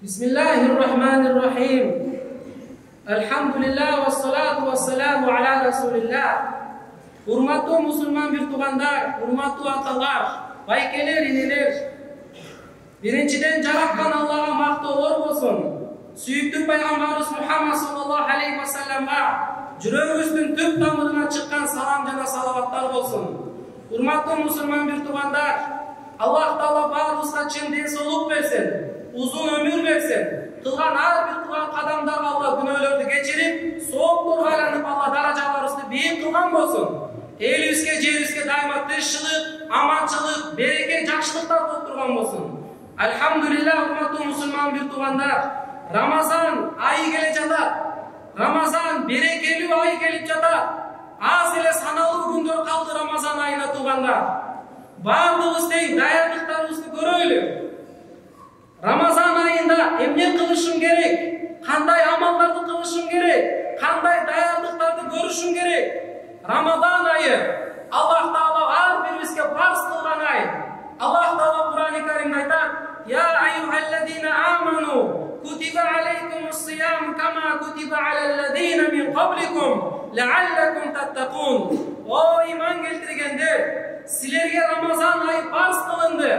Bismillahirrahmanirrahim. Elhamdülillah ve salatu ve selamu ala Resulillah. Hurmatlı Müslüman bir tuğandar, hurmatlı atalar, baykeler, ineler. Birinciden Caratkan Allah'a maqtoolor bolsun. Suyuktük Peygamberimiz Muhammed sallallahu aleyhi ve sellem'e жүрөгүбүздүн түп тамырына чыккан салам жана салаваттар болсун. Урматтуу мусулман бир туугандар, Аллах Таала баарыбызга чын ден соолук берсин, узун өмүр берсин. Кылган ар бир кылган кадамдарга Алла күнөөлөрдү кечирип, соопторго айланып Алла даражаларыбызды бийик кылган болсун. Элибизге, жерибизге дайыма тынччылык, аманчылык, береке, жакшылыктар толтурган болсун. Elhamdülillah, урматтуу мусулман бир туугандар, Рамазан айы келе жатат. Ramazan berekeli ay gelip жатат. Az ele sanalуу күндөр kaldı Ramazan ayına tuğanlar. Bardığız teң dayanlıklarımızды көрөйлү. Ramazan ayında emne kılışım gerek, kanday amallardı kılışım gerek, kanday dayanlıklardı görüşüm gerek. Ramazan ayı Allah Taala har birimizge farz kılgan ay. Allah Taala Kur'an-ı Kerim'de aytar: "Ya eyyuhellezine amanu kutiba aleykumus-siyam kama kutiba alellezine min qablikum la'allakum tattaqun." O iman keltirgenler, sizlerge Ramazan ayı farz kılındı.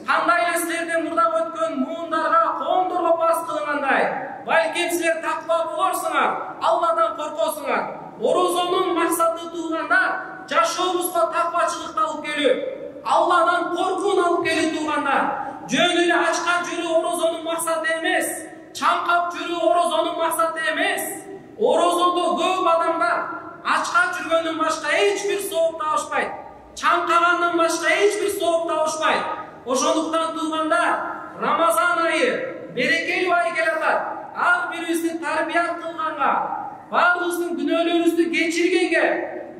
Kandayla sizlerden burada ötkön muğundarga, qoomdorgo farz kılınganday. Balkim sizler takva bolorsuңар, Allah'tan korkosuңар. Orozonun maksadı tuğanda жашообузга takvачылыкты алып келүү, Allah'tan korkun alıp келүү tuğanda. Жөн эле ачкан жүрүү орозонун максаты эмес. Чаңкап жүрүү орозонун максаты эмес. Орозодо көп адамдар ачкан жүргөндөн башка эч бир сооп табышпайт. Чаңкагандан башка эч бир сооп табышпайт. Ошондуктан туғандар, Рамазан айы берекелүү ай келатат. Ар бирибизди тарбия кылганга, баарыбыздын күнөөлөрүбүздү кечиргенге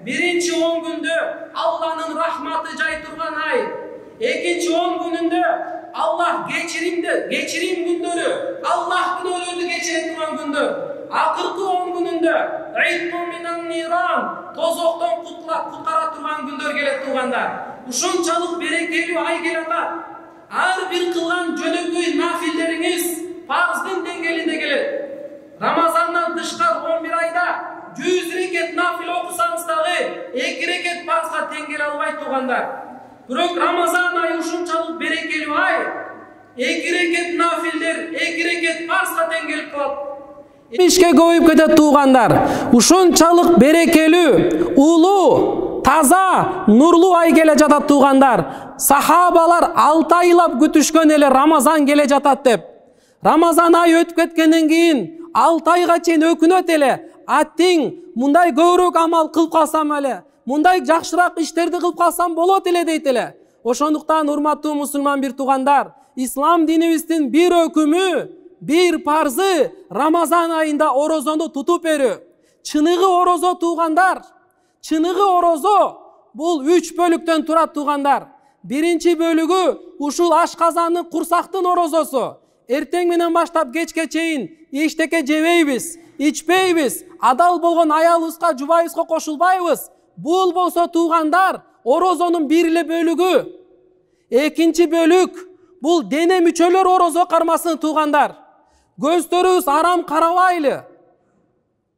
биринчи 10 күндө Алланын рахматы жай турган ай. Экинчи 10 күнүндө Allah geçirim gündörü, Allah günölөрдү geçire турган күндөр. Акыркы 10 күнүндө Иддун минан ниран, тозоктон куткара турган күндөр келет тугандар. Ушунчалык берекелүү ай келатат. Ар бир кылган жөнөкөй нафилдериңиз парздын деңгээлинде келет. Рамазандан тышкары 11 айда 100 рекет нафил окусаңыз дагы 2 рекет парзга тең келе албайт тугандар. Бирок Рамазан айы ушунчалык берекелүү ай. 2 рекет нафилдер, 2 рекет парзга тең келип калат. Ишке көбөйүп кетет туугандар. Ушунчалык берекелүү, улуу, таза, нурлуу ай келе жатат туугандар. Сахабалар 6 айлап күтүшкөн эле Рамазан келе жатат деп. Рамазан айы өтүп кеткенден кийин 6 айга чейин өкүнөт эле. Аттиң мындай көбүрөөк амал кылып калсам эле, мындай жакшыраак иштерди кылып калсам болот эле дейт эле. Ошондуктан урматтуу мусулман бир туугандар, ислам динибиздин бир өкүмү, бир парзы Рамазан айында орозону тутуп берүү. Чыныгы орозо туугандар, чыныгы орозо бул 3 бөлүктөн турат туугандар. Биринчи бөлүгү ушул ашказандын курсактын орозосу. Эртең менен баштап кечке чейин эчтеке жебейбиз, ичпейбиз, адал болгон аялыбызга, жубайыбызга кошулбайбыз. Бул болсо туугандар орозонун бир эле бөлүгү. Экинчи бөлүк бул дене мүчөлөр орозо кармасын туугандар. Көздөрүбүз арам карабайлы.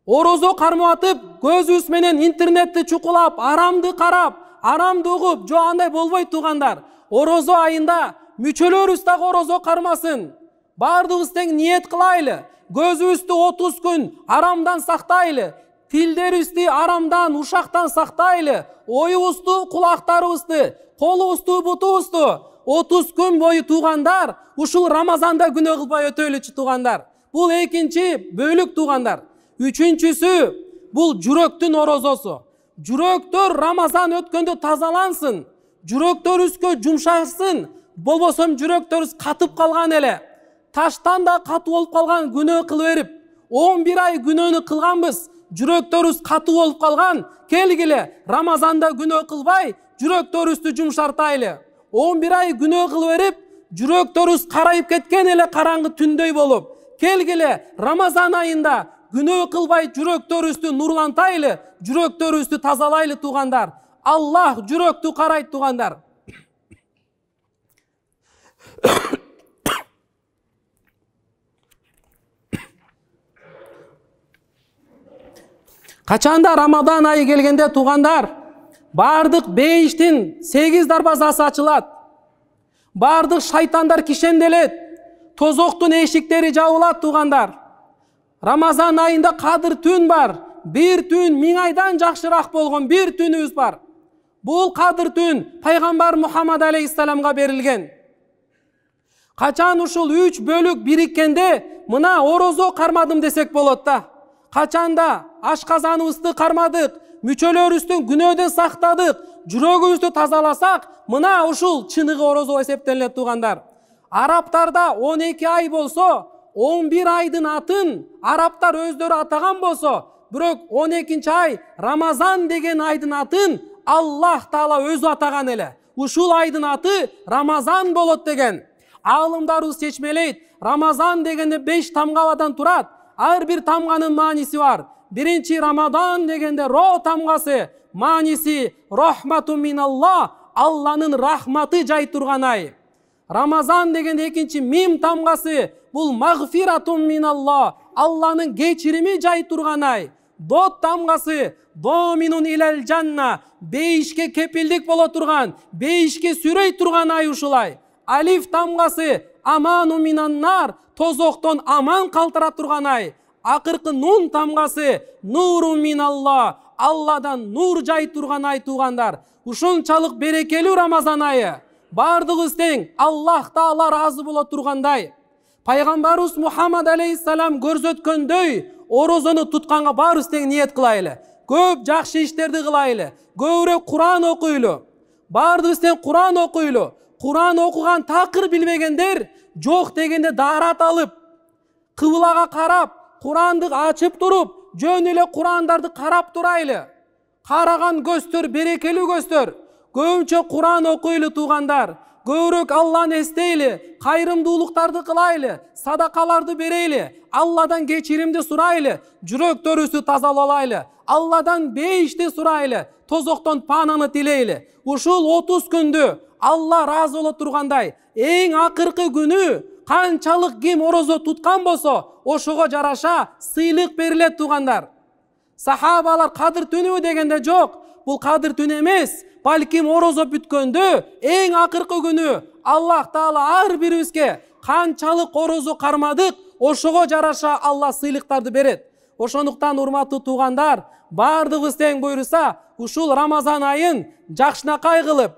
Орозо кармап атып, көзүбүз менен интернетти чукулап, арамды карап, арамды угуп, жо андай болбойт туугандар. Орозо айында мүчөлөрүбүз дагы орозо кармасын. Бардыгыбыз тең ниет кылайлы. Көзүбүздү 30 күн арамдан сактайлы. Тилдерибизди арамдан, ушактан сактайлы. Оюбузду, кулактарыбызды, колубузду, бутубузду 30 күн бою туугандар, ушул Рамазанда күнөө кылбай өтөлүчү туугандар. Бул экинчи бөлүк туугандар. Үчүнчүсү бул жүрөктүн орозосу. Жүрөктөр Рамазан өткөндө тазалансын, жүрөктөрүбүзгө жумшасын, болбосом жүрөктөрүбүз катып калган эле. Таштан да катуу болуп калган күнөө кылып берип, 11 ай күнөөнү кылганбыз. Жүрөктөрүбүз катуу болуп калган, келгиле Рамазанда күнөө кылбай, жүрөктөрүбүздү жумшартайлы. 11 ай күнөө кылып берип, жүрөктөрүбүз карайып кеткен эле караңгы түндөй болуп, келгиле Рамазан айында күнөө кылбай жүрөктөрүбүздү нурлантайлы, жүрөктөрүбүздү тазалайлы туугандар. Аллах жүрөктү карайт тугандар. Качанда Рамадан айы келгенде тугандар, бардык бейиштин 8 дарбазасы ачылат. Бардык шайтандар кишенделет. Тозоктун эшиктери жабылат тугандар. Рамазан айында кадыр түн бар. Bir түн 1000 айдан жакшыраак болгон bir түнүбүз бар. Бул кадыр түн пайгамбар Мухаммад алейхиссаламга берилген. Качан ушул 3 бөлүк бириккенде мына орозо кармадым десек болот да. Качанда ашказаныбызды кармадык, мүчөлөрүбүздүн күнөөдөн сактадык, жүрөгүбүздү тазаласак, мына ушул чыныгы орозо эсептелет тугандар. Арабтарда 12 ай болсо, 11 айдын атын арабтар өздөрү атаган болсо, бирок 12 ай Рамазан деген айдын атын Аллах Таала өзү атаган эле. Ушул айдын аты Рамазан болот деген. Алымдарыбыз чечмелейт. Рамазан дегенде 5 тамгабадан турат. Ар бир тамганын мааниси бар. Биринчи Рамадан дегенде ро тамгасы, мааниси рахмату миналлах, Алланын рахматы жай турган ай. Рамазан дегенде экинчи мим тамгасы, бул магфиратун миналлах, Алланын кечирими жай турган ай. Дот тамгасы, доминун илел жанна, бейишке кепилдик боло турган, бейишке сүрөй турган ай ушулай. Алиф тамгасы, аману минаннар, тозоктон аман калтыра турган ай. Акыркы нун тамгасы, нуру миналлах, Алладан нур жай турган ай тугандар. Ушунчалык берекелүү Рамазан айы. Бардыгыбыз тең Аллах Таала разы боло тургандай. Пайгамбарыбыз Мухаммад алейхиссалам көрсөткөндөй орозону тутканга баарыбыз тең ниет кылайлы. Көп жакшы иштерди кылайлы. Көбүрөөк Куран окуйлу. Бардыгыбыз тең Куран окуйлу. Куран окуган такыр билбегендер жок дегенде даарат алып, кыблага карап, Куранды ачып туруп, жөн эле Курандарды карап турайлы. Караган көздөр берекелүү көздөр. Көбүнчө Куран окуйлу тугандар. Көбүрөөк Алланы эстейли, кайрымдуулуктарды кылайлы, садакаларды берейли, Алладан кечиримди сурайлы, жүрөктөрүбүздү тазалайлы, Алладан бейишти сурайлы, тозоктон пананы тилейли. Ушул 30 күндү Алла разы боло тургандай, эң акыркы күнү канчалык ким орозо туткан болсо, ошого жараша сыйлык берилет тугандар. Сахабалар кадыр түнү дегенде жок, бул кадыр түн эмес, балким орозо бүткөндө эң акыркы күнү Аллах Таала ар бирибизге канчалык орозо кармадык, ошого жараша Алла сыйлыктарды берет. Ошондуктан урматтуу туугандар, бардыгыбыз тең буйруса, ушул Рамазан айын жакшынакай кылып,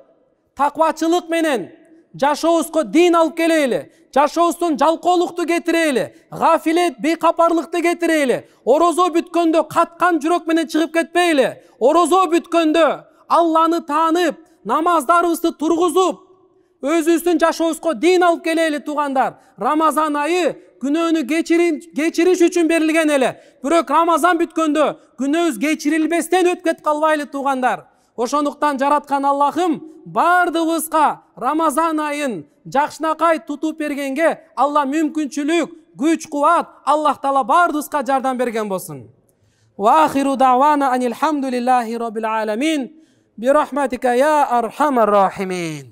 таквачылык менен жашообузга дин алып келели, жашообуздун жалкоолукту кетирели, гафилет, бейкапарлыкты кетирели, орозо бүткөндө каткан жүрөк менен чыгып кетпейли, орозо бүткөндө Алланы таанып, намаздарыбызды тургузуп, өзүбүздүн жашообузга дин алып келели туугандар. Рамазан айы күнөөнү кечириш үчүн берилген эле. Бирок Рамазан бүткөндө күнөөбүз кечирилбестен өтүп кетип калбайлы туугандар. Ошондуктан жараткан Аллахым бардыгыбызга Рамазан айын жакшынакай тутуп бергенге Алла мүмкүнчүлүк, күч, кубат Аллах Таала бардыгыбызга жардам берген болсун. Ва ахиру дa'wana анил хамдулиллахи rabbil alamin. برحمتك يا أرحم الراحمين.